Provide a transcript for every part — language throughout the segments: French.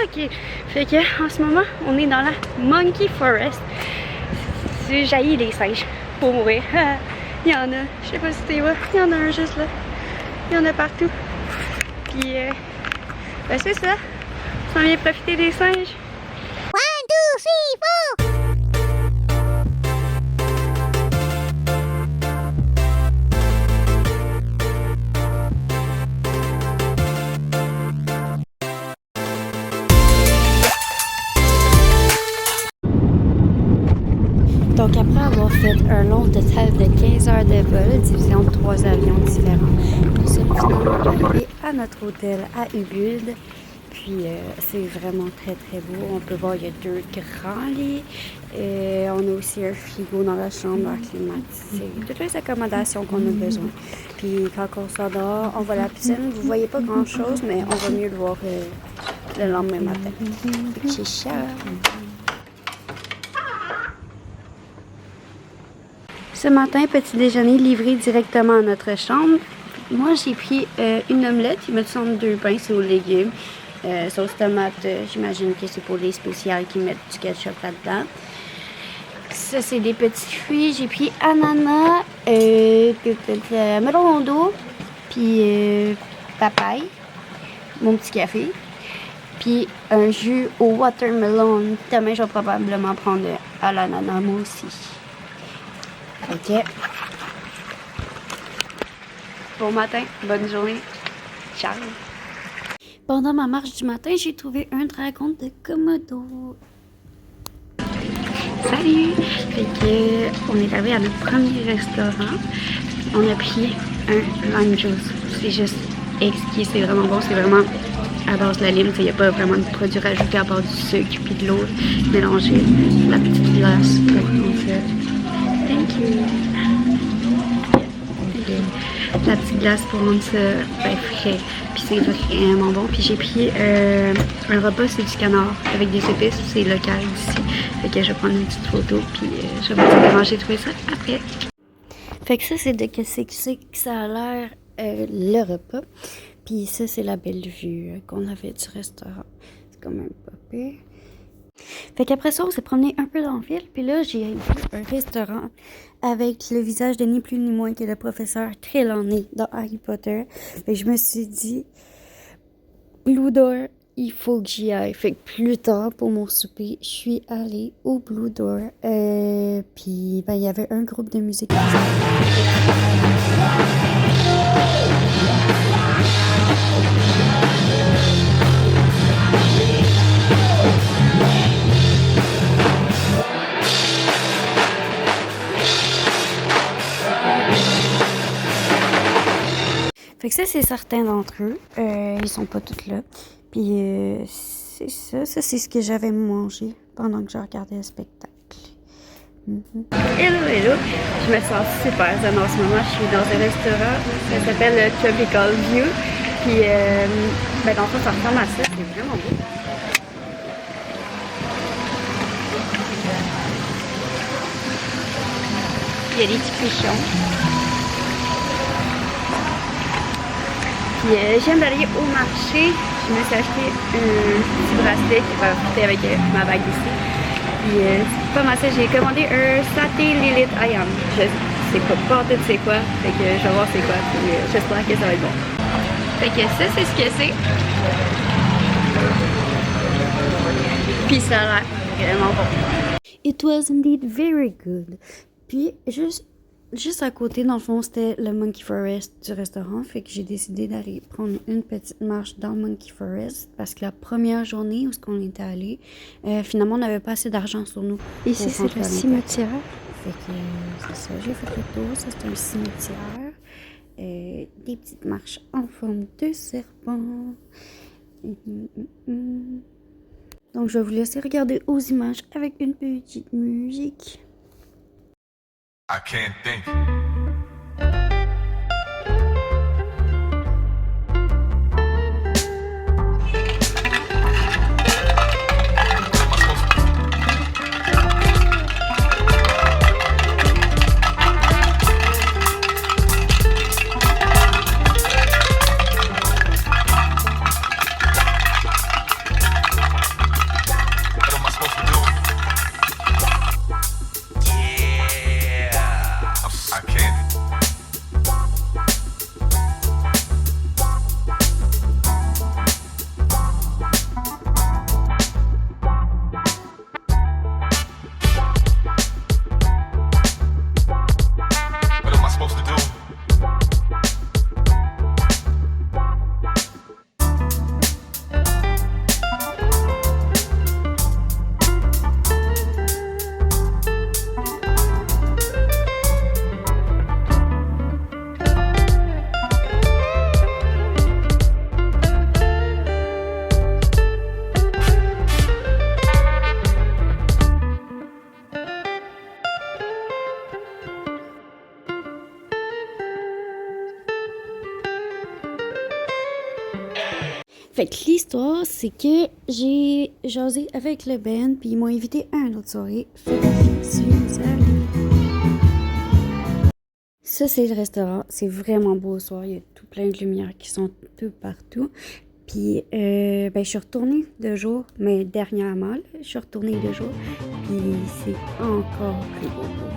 Ok, fait que en ce moment, on est dans la Monkey Forest. C'est jailli les singes pour mourir. Il y en a, je sais pas si tu vois, il y en a un juste là. Il y en a partout. Puis, ben c'est ça. On vient profiter des singes. 1, 2, 3, 4. Donc après avoir fait un long total de 15 heures de vol, divisé en 3 avions différents, nous sommes finalement arrivés à notre hôtel à Ubud. Puis c'est vraiment très très beau. On peut voir, il y a 2 grands lits. On a aussi un frigo dans la chambre climatisée. Toutes les accommodations qu'on a besoin. Puis quand on sort dehors, on voit la piscine. Vous voyez pas grand chose, mais on va mieux le voir le lendemain matin. C'est cher. Ce matin, petit déjeuner livré directement à notre chambre. Moi, j'ai pris une omelette. Il me semble 2 pains, c'est aux légumes. Sauce tomate, j'imagine que c'est pour les spéciales qui mettent du ketchup là-dedans. Ça, c'est des petits fruits. J'ai pris ananas, melon d'eau, puis papaye, mon petit café, puis un jus au watermelon. Demain, je vais probablement prendre à l'ananas, moi aussi. Ok. Bon matin, bonne journée. Ciao. Pendant ma marche du matin, j'ai trouvé un dragon de Komodo. Salut! Fait que on est arrivé à notre premier restaurant. On a pris un lime juice. C'est juste exquis, c'est vraiment bon. C'est vraiment à base de la lime. Il n'y a pas vraiment de produits rajoutés à part du sucre puis de l'eau mélangée. La petite glace pour qu'on fait. Thank you. La petite glace pour rendre ça frais. Puis c'est vraiment bon. Puis j'ai pris un repas, c'est du canard avec des épices. C'est local ici. Fait que je vais prendre une petite photo. Puis je vais vous manger tout ça après. Fait que ça, c'est de qu'est-ce que ça a l'air le repas. Puis ça, c'est la belle vue qu'on avait du restaurant. C'est quand même pas pire. Fait qu'après ça, on s'est promené un peu dans la ville. Puis là, j'ai vu un restaurant avec le visage de ni plus ni moins que le professeur Trelawney dans Harry Potter. Fait que je me suis dit, Blue Door, il faut que j'y aille. Fait que plus tard, pour mon souper, je suis allée au Blue Door. Puis, ben, il y avait un groupe de musique. Fait que ça, c'est certains d'entre eux. Ils sont pas tous là. Puis c'est ça. Ça, c'est ce que j'avais mangé pendant que je regardais le spectacle. Hello, hello! Je me sens super zen en ce moment. Je suis dans un restaurant. Ça s'appelle Tropical View. Puis, ben, dans le fond, ça ressemble à ça. C'est vraiment beau. Il y a des petits cochons. Puis j'aime d'aller au marché. Je me suis acheté un petit bracelet qui va fitter avec ma bague ici. Puis c'est pas mal ça. J'ai commandé un saté Lilith Ayam. Je sais pas tout c'est quoi. Fait que je vais voir c'est quoi. Puis j'espère que ça va être bon. Fait que ça, c'est ce que c'est. Puis ça a l'air vraiment bon. It was indeed very good. Puis juste à côté, dans le fond, c'était le Monkey Forest du restaurant. Fait que j'ai décidé d'aller prendre une petite marche dans le Monkey Forest. Parce que la première journée où on était allé, finalement, on n'avait pas assez d'argent sur nous. Ici, c'est le cimetière. Fait que c'est ça, j'ai fait le tour. Ça, c'est un cimetière. Des petites marches en forme de serpent. Donc, je vais vous laisser regarder aux images avec une petite musique. I can't think. Fait que l'histoire, c'est que j'ai jasé avec le band, puis ils m'ont invité à une autre soirée. Fait que je suis allée. Ça, c'est le restaurant. C'est vraiment beau au soir. Il y a tout plein de lumières qui sont tout partout. Puis, ben, je suis retournée 2 jours, mais dernièrement, là, je suis retournée 2 jours. Puis, c'est encore plus beau pour vrai.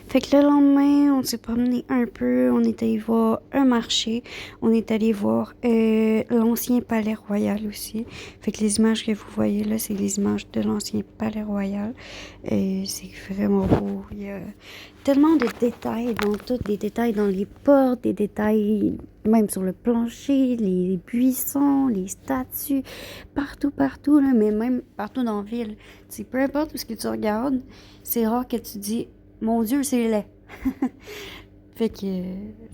Fait que le lendemain, on s'est promené un peu, on est allé voir un marché, on est allé voir l'ancien palais royal aussi. Fait que les images que vous voyez là, c'est les images de l'ancien palais royal. C'est vraiment beau. Il y a tellement de détails dans tout, des détails dans les portes, des détails même sur le plancher, les buissons, les statues, partout là, mais même partout dans la ville. Tu sais, peu importe où ce que tu regardes, c'est rare que tu dis mon Dieu, c'est laid. Fait que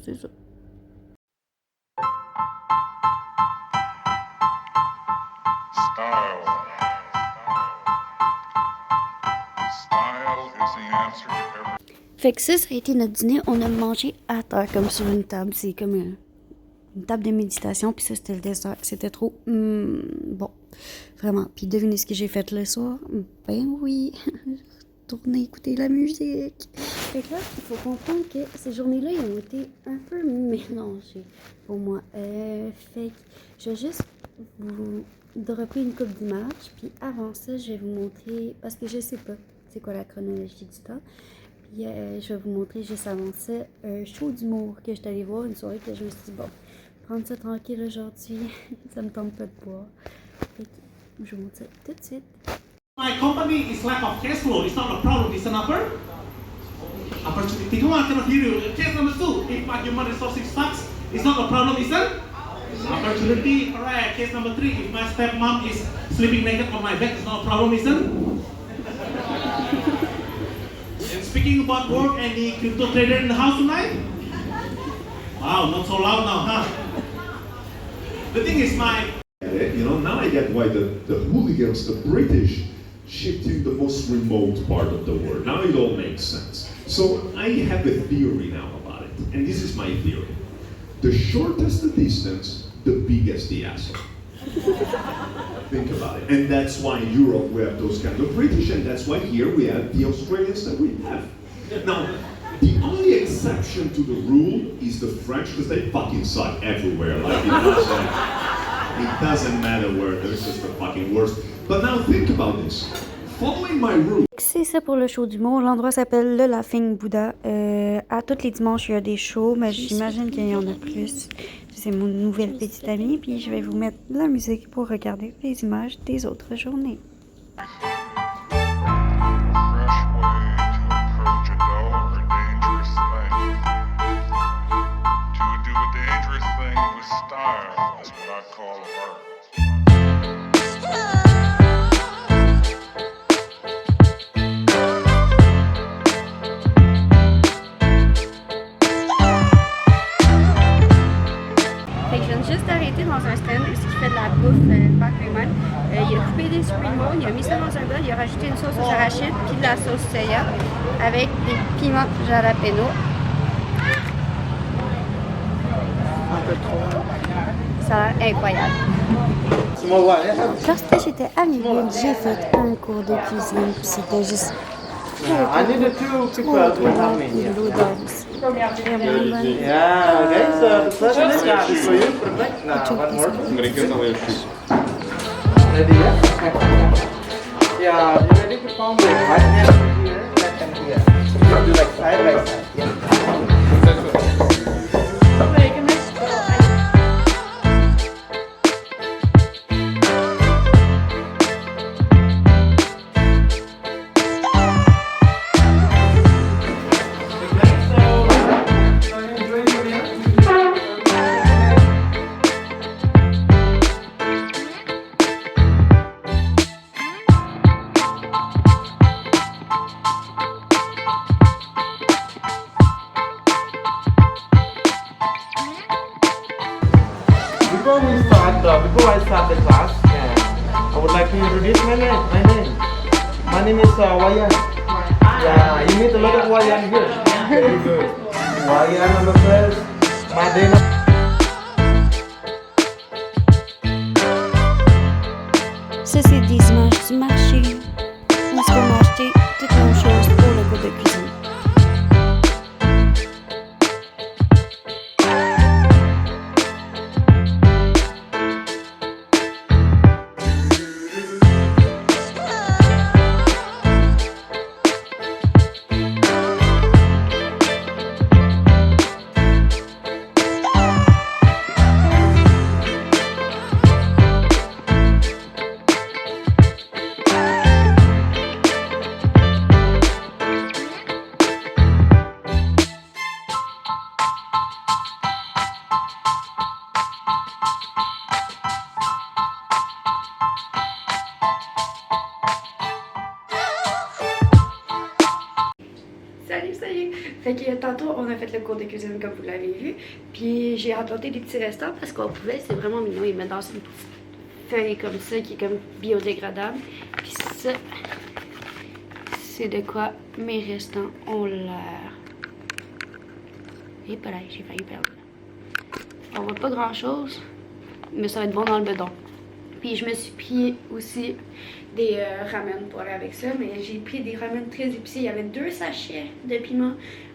c'est ça. Style. Style is the answer to every... Fait que ça a été notre dîner. On a mangé à terre comme sur une table. C'est comme une table de méditation. Puis ça, c'était le dessert. C'était trop bon. Vraiment. Puis devinez ce que j'ai fait le soir? Ben oui. Tourner, écouter la musique. Fait que là, il faut comprendre que ces journées-là, ils ont été un peu mélangées pour moi. Fait que je vais juste vous dropper une coupe d'images. Puis avant ça, je vais vous montrer, parce que je sais pas c'est quoi la chronologie du temps. Puis je vais vous montrer juste avant ça un show d'humour que j'étais allée voir, une soirée que je me suis dit, bon, prendre ça tranquille aujourd'hui, ça me tente pas de boire. Fait que je vous montre ça tout de suite. My company is lack of cash flow. It's not a problem. It's an opportunity. I cannot hear you. Case number 2. If my human resources sucks, it's not a problem. It's an opportunity. Correct. Case number 3. If my stepmom is sleeping naked on my bed, it's not a problem. It's an. And speaking about work, any crypto trader in the house tonight? Wow, not so loud now, huh? The thing is, You know, now I get why the hooligans, the British, shipped to the most remote part of the world. Now it all makes sense. So I have a theory now about it, and this is my theory. The shortest the distance, the biggest the asshole. Think about it. And that's why in Europe we have those kind of British, and that's why here we have the Australians that we have. Now, the only exception to the rule is the French, because they fucking suck everywhere. Like, it doesn't matter where, they're just the fucking worst. But now think about this. Following my rule. C'est ça pour le show d'humour. L'endroit s'appelle le Laughing Buddha. À tous les dimanches, il y a des shows, mais j'imagine qu'il y en a plus. C'est mon nouvelle petite amie, puis je vais vous mettre de la musique pour regarder les images des autres journées. Juste arrêté dans un stand qui fait de la bouffe par lui-même. Il a coupé des Supremo, il a mis ça dans un bol, il a rajouté une sauce aux arachides puis de la sauce soya avec des piments jalapeno. Un peu trop. Ça a l'air incroyable. Lorsque j'étais à Lille, j'ai fait un cours de cuisine puis c'était juste I need 2 people to help me here. Yeah, okay, so the first one is for you. Perfect. Now, one more. I'm going to get some of your shoes. Ready, yeah? Yeah, you ready to form like right hand here, left hand here. You do like side by side. Yeah. Before I start the class, I would like to introduce my name. My name is Wayan. Yeah, you meet a lot of Wayan here. Very good. Wayan on the first, Madena. Ça, c'est des images du marché. Où est-ce qu'on a acheté toutes les mêmes choses pour le cours de cuisine. Salut! Fait que tantôt, on a fait le cours de cuisine comme vous l'avez vu. Puis j'ai rapporté des petits restants parce qu'on pouvait, c'est vraiment mignon. Ils mettent dans une petite feuille comme ça qui est comme biodégradable. Puis ça, c'est de quoi mes restants ont l'air. Et voilà, j'ai failli perdre. On voit pas grand chose, mais ça va être bon dans le bedon. Puis je me suis pris aussi des ramen pour aller avec ça, mais j'ai pris des ramen très épicés. Il y avait 2 sachets de piment,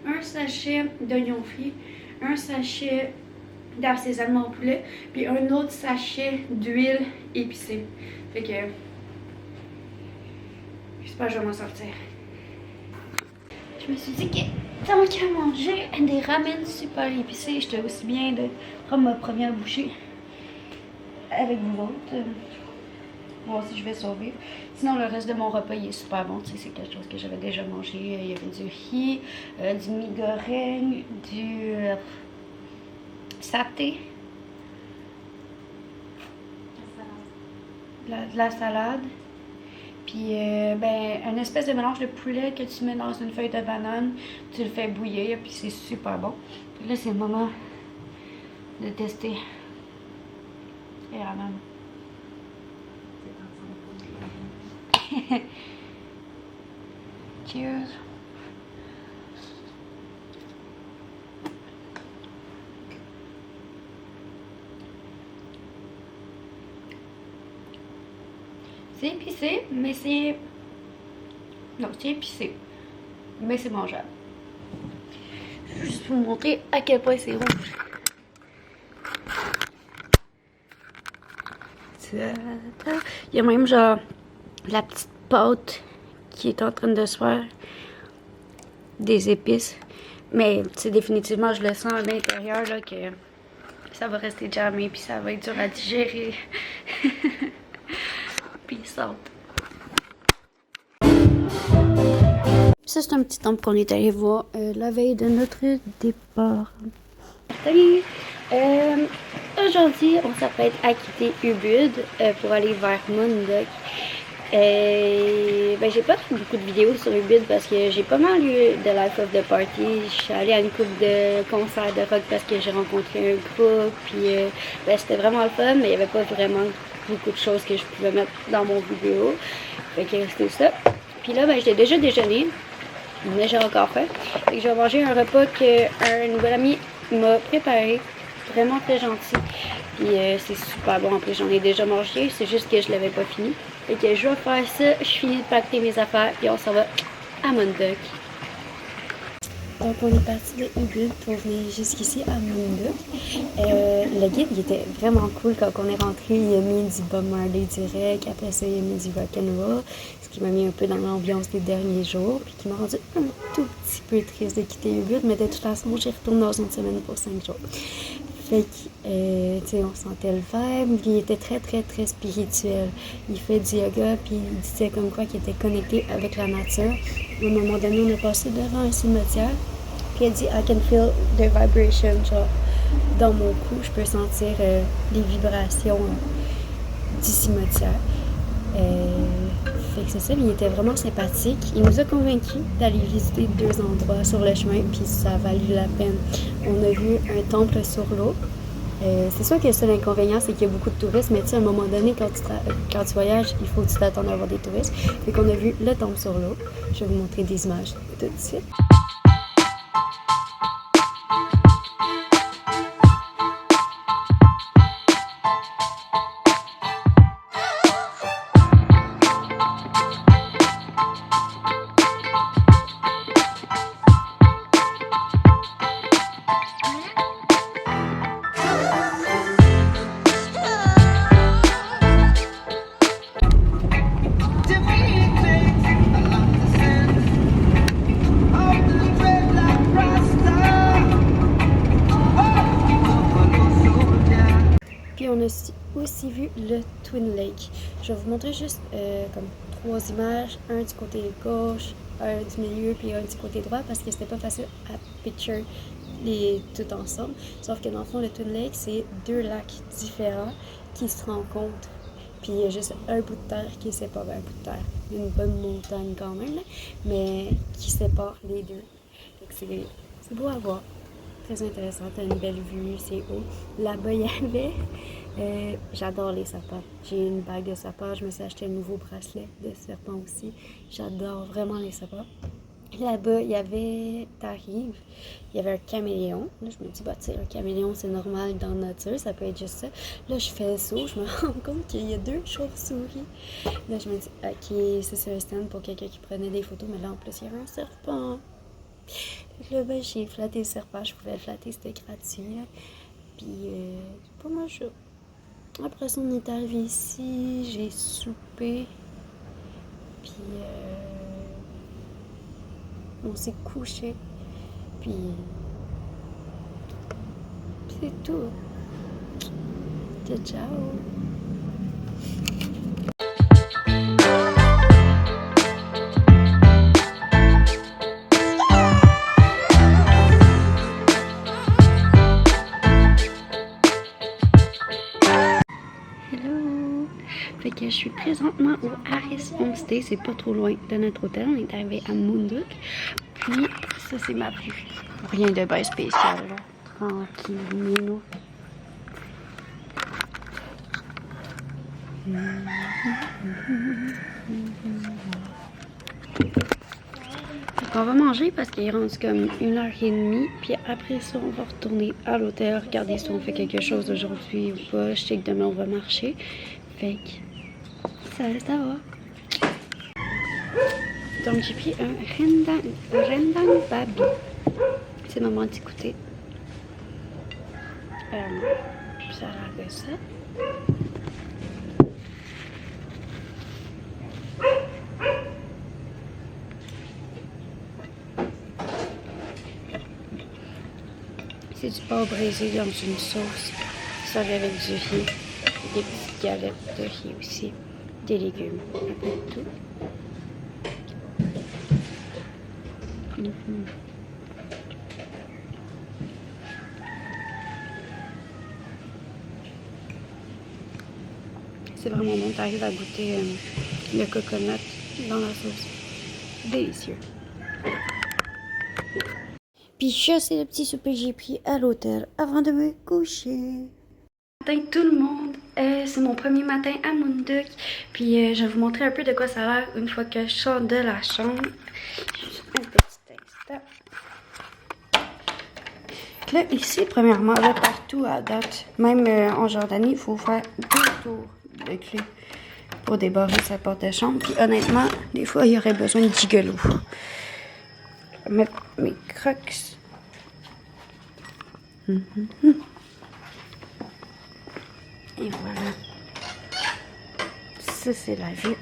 1 sachet d'oignons frits, 1 sachet d'assaisonnement au poulet, puis un autre sachet d'huile épicée. Fait que j'espère que je vais m'en sortir. Je me suis dit que tant qu'à manger des ramen super épicés, j'étais aussi bien de prendre ma première bouchée avec vous autres. Moi aussi je vais sauver. Sinon le reste de mon repas il est super bon. Tu sais, c'est quelque chose que j'avais déjà mangé. Il y avait du riz, du mi goreng, du saté, de la salade. Puis ben une espèce de mélange de poulet que tu mets dans une feuille de banane. Tu le fais bouillir puis c'est super bon. Puis là c'est le moment de tester les ramen. Cheers. C'est épicé, mais c'est... Non, c'est épicé, mais c'est mangeable. Je vais juste vous montrer à quel point c'est rouge. Il y a même genre la petite pâte qui est en train de se faire des épices. Mais c'est définitivement, je le sens à l'intérieur là que ça va rester jamais puis ça va être dur à digérer. Peace out. Ça c'est un petit temple qu'on est allé voir la veille de notre départ. Salut! Aujourd'hui, on s'apprête à quitter Ubud pour aller vers Mundok. Ben, j'ai pas fait beaucoup de vidéos sur Ubud parce que j'ai pas mal eu de Life of the Party. Je suis allée à une couple de concerts de rock parce que j'ai rencontré un groupe. Puis ben, c'était vraiment le fun, mais il n'y avait pas vraiment beaucoup de choses que je pouvais mettre dans mon vidéo. Fait que c'était ça. Puis là, ben, j'ai déjà déjeuné, mais j'ai encore faim. Fait que j'ai mangé un repas qu'un nouvel ami m'a préparé. Vraiment très gentil. Puis c'est super bon. En plus, j'en ai déjà mangé. C'est juste que je l'avais pas fini. Fait que je vais faire ça. Je finis de pacter mes affaires. Puis on s'en va à Mundok. Donc on est parti de Ubud pour venir jusqu'ici à Mundok. Le guide il était vraiment cool. Quand on est rentré, il a mis du Bob Marley direct. Après ça, il a mis du rock'n'roll. Ce qui m'a mis un peu dans l'ambiance des derniers jours. Puis qui m'a rendu un tout petit peu triste de quitter Ubud. Mais de toute façon, j'y retourne dans une semaine pour 5 jours. Fait que, tu sais, on sentait le vibe. Il était très, très, très spirituel. Il fait du yoga, puis il disait comme quoi qu'il était connecté avec la nature. À un moment donné, on est passé devant un cimetière. Puis il a dit, I can feel the vibration, genre, dans mon cou. Je peux sentir les vibrations du cimetière. Fait que c'est ça, il était vraiment sympathique. Il nous a convaincus d'aller visiter 2 endroits sur le chemin, puis ça a valu la peine. On a vu un temple sur l'eau. C'est sûr que le seul inconvénient, c'est qu'il y a beaucoup de touristes, mais tu sais, à un moment donné, quand tu voyages, il faut que tu t'attendes à avoir des touristes. Fait qu'on a vu le temple sur l'eau. Je vais vous montrer des images tout de suite. Puis on a aussi vu le Twin Lake. Je vais vous montrer juste comme 3 images, un du côté gauche, un du milieu, puis un du côté droit, parce que c'était pas facile à picture les tout ensemble. Sauf que dans le fond, le Twin Lake, c'est 2 lacs différents qui se rencontrent. Puis il y a juste un bout de terre qui sépare, un bout de terre, une bonne montagne quand même, là, mais qui sépare les deux. C'est beau à voir. Très intéressant, t'as une belle vue, c'est haut. Là-bas, il y avait, j'adore les sapins. J'ai une bague de sapin, je me suis acheté un nouveau bracelet de serpent aussi. J'adore vraiment les sapins. Là-bas, il y avait, t'arrives, il y avait un caméléon. Là, je me dis, bah, tu sais, un caméléon, c'est normal dans la nature, ça peut être juste ça. Là, je fais le saut, je me rends compte qu'il y a 2 chauves-souris. Là, je me dis, ok, c'est sur un stand pour quelqu'un qui prenait des photos, mais là, en plus, il y avait un serpent. Là, ben, j'ai flatté le serpent, je pouvais le flatter, c'était gratuit. Là. Puis, pas mal chaud. Après ça, on est arrivé ici, j'ai soupé. Puis, on s'est couché. Puis, c'est tout. Ciao, ciao. Fait que je suis présentement au Harris Homestay, c'est pas trop loin de notre hôtel, on est arrivé à Moonduck. Puis ça c'est ma vue. Rien de bien spécial là. Tranquille, nous. On va manger parce qu'il est rendu comme 1h30. Puis après ça, on va retourner à l'hôtel, regarder si on fait quelque chose aujourd'hui ou pas. Je sais que demain on va marcher. Fait que ça va. Donc j'ai pris un rendang babi. C'est le moment d'écouter. Ça a l'air de ça. C'est du porc braisé dans une sauce. Ça avec du riz. Des petites galettes de riz aussi. Des légumes. Un peu de tout. C'est vraiment bon. T'arrives à goûter le coconut dans la sauce. Délicieux. Puis ça, c'est le petit souper que j'ai pris à l'hôtel avant de me coucher. Matin tout le monde, c'est mon premier matin à Moonduck. Puis je vais vous montrer un peu de quoi ça a l'air une fois que je sors de la chambre. Juste un petit instant. Là, ici, premièrement, là, partout à date, même en Jordanie, il faut faire 2 tours de clé pour débarrer sa porte de chambre. Puis honnêtement, des fois, il y aurait besoin de gigolo. Mettre mes crocs. Et voilà. Ça, c'est la vue.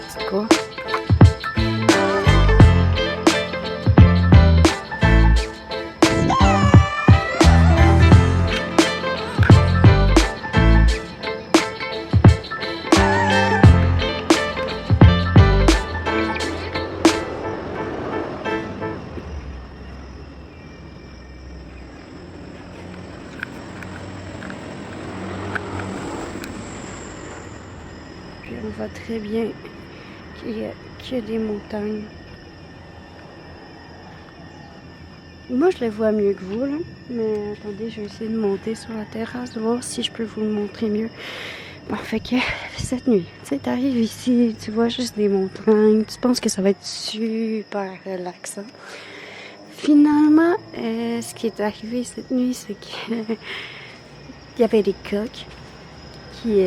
C'est quoi? Puis on voit très bien qu'il y a des montagnes. Moi, je les vois mieux que vous, là. Mais attendez, je vais essayer de monter sur la terrasse, voir si je peux vous le montrer mieux. Bon, fait que cette nuit, tu sais, t'arrives ici, tu vois juste des montagnes, tu penses que ça va être super relaxant. Finalement, ce qui est arrivé cette nuit, c'est que il y avait des coqs qui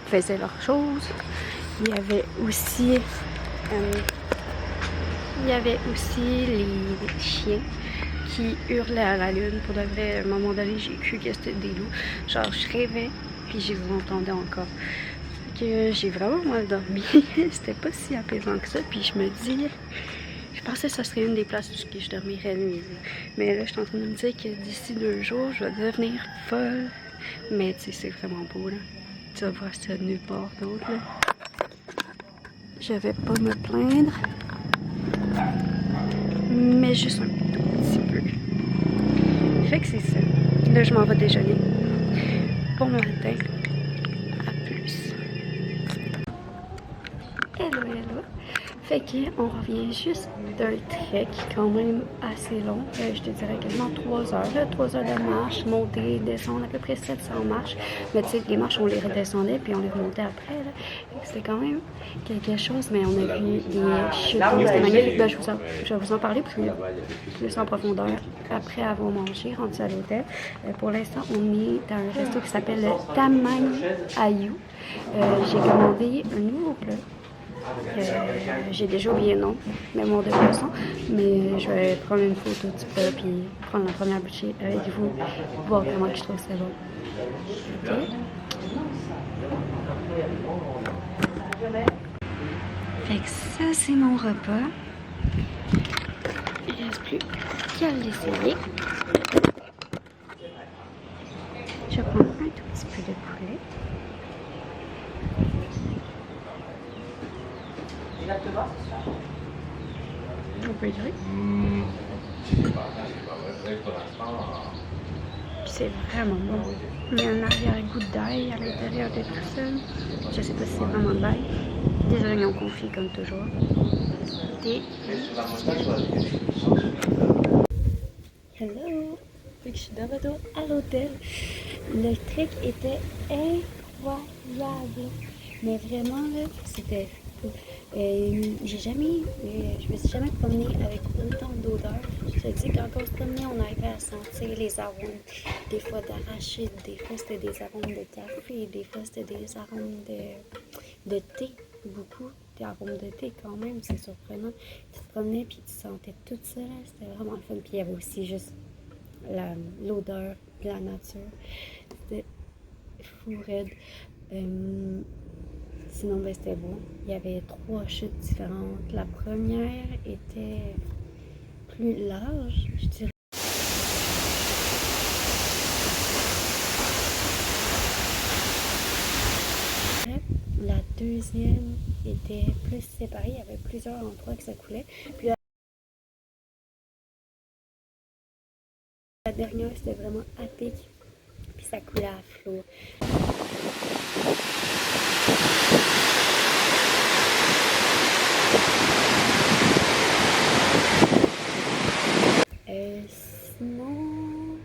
faisaient leurs choses. Il y avait aussi les chiens qui hurlaient à la lune. Pour de vrai, à un moment donné, j'ai cru que c'était des loups. Genre, je rêvais, puis je les entendais encore. Fait que j'ai vraiment mal dormi. C'était pas si apaisant que ça. Puis je me dis, je pensais que ça serait une des places où je dormirais le mieux. Mais là, je suis en train de me dire que d'ici 2 jours, je vais devenir folle. Mais tu sais, c'est vraiment beau, là. Tu vas voir ça nulle part d'autre, là. Je vais pas me plaindre. Mais juste un tout petit peu. Fait que c'est ça. Là, je m'en vais déjeuner. Bon matin. À plus. Hello, hello. Fait qu'on revient juste d'un trek quand même assez long. Je te dirais quasiment 3 heures. Là, 3 heures de marche, monter, descendre, à peu près 700 marches. Mais tu sais, les marches, on les redescendait puis on les remontait après. C'était quand même quelque chose, mais on a vu des chutes d'eau. C'était magnifique. Ben, je vais vous en parler plus en profondeur après avoir mangé, rendu à l'hôtel. Pour l'instant, on est dans un resto qui s'appelle le Tamang Ayu. J'ai commandé un nouveau plat. J'ai déjà oublié le nom, mémoire de poisson, mais je vais prendre une photo du plat puis prendre la première bouchée avec vous, voir comment je trouve ça bon. Ok? Fait que ça, c'est mon repas. Il ne reste plus qu'à l'essayer. Je vais prendre un tout petit peu de poulet. On peut dire. Puis c'est vraiment bon. Il y a un arrière-goût d'ail à l'intérieur de tout ça. Je sais pas si c'est vraiment de l'ail. Des oignons confits comme toujours. Hello! Fait que je suis de retour à l'hôtel. Le trek était incroyable. Mais vraiment là, c'était fou. Je me suis jamais promenée avec autant d'odeurs. Je te dis, quand on se promenait, on arrivait à sentir les arômes. Des fois d'arachide, des fois c'était des arômes de café, des fois c'était des arômes de thé. Beaucoup d'arômes de thé quand même, c'est surprenant. Tu te promenais puis tu sentais tout ça, là. C'était vraiment le fun. Puis il y avait aussi juste l'odeur de la nature. C'était fou raide. Sinon, ben, c'était beau. Il y avait 3 chutes différentes. La première était plus large, je dirais. La deuxième était plus séparée. Il y avait plusieurs endroits que ça coulait. Puis la dernière, c'était vraiment à pic. Puis ça coulait à flot. Sinon,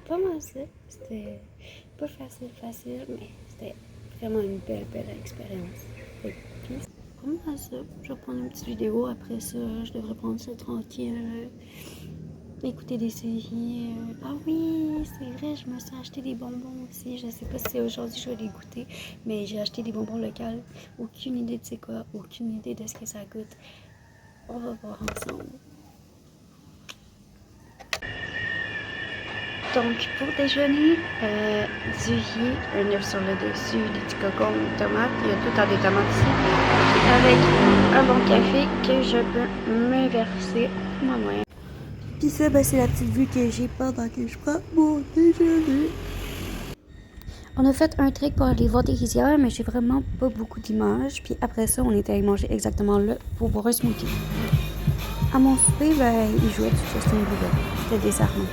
pas mal ça. C'était pas facile, mais c'était vraiment une belle expérience. Puis, pas mal ça. Je vais prendre une petite vidéo. Après ça, je devrais prendre ça tranquille. Écouter des séries. Ah oui, c'est vrai, je me suis acheté des bonbons aussi. Je sais pas si aujourd'hui je vais les goûter, mais j'ai acheté des bonbons locaux. Aucune idée de c'est quoi, aucune idée de ce que ça goûte. On va voir ensemble. Donc, pour déjeuner, du riz, un œuf sur le dessus, des petits cocons, une tomate. Il y a tout le temps des tomates ici. Avec un bon café que je peux me verser moi-même. Puis ça, ben, c'est la petite vue que j'ai pendant que je prends mon déjeuner. On a fait un trek pour aller voir des rizières, mais j'ai vraiment pas beaucoup d'images. Puis après ça, on était allé manger exactement là pour boire un smoothie. À mon souper, ben, ils jouaient du Justin Bieber. C'était désarmant.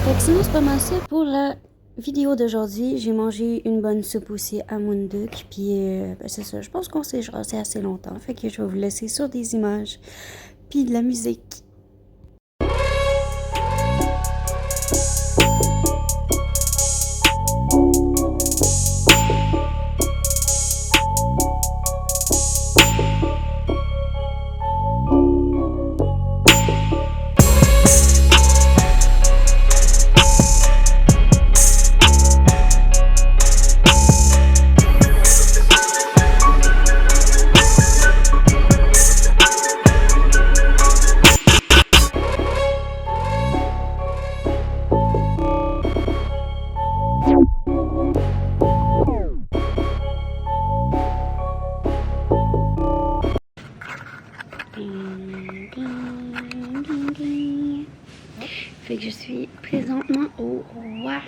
Fait que sinon, c'est pas mal ça pour la vidéo d'aujourd'hui. J'ai mangé une bonne soupe aussi à Munduk. Puis ben, c'est ça, je pense qu'on s'est jasé assez longtemps. Fait que je vais vous laisser sur des images. Puis de la musique. Ding, ding, ding, ding. Fait que je suis présentement au roi.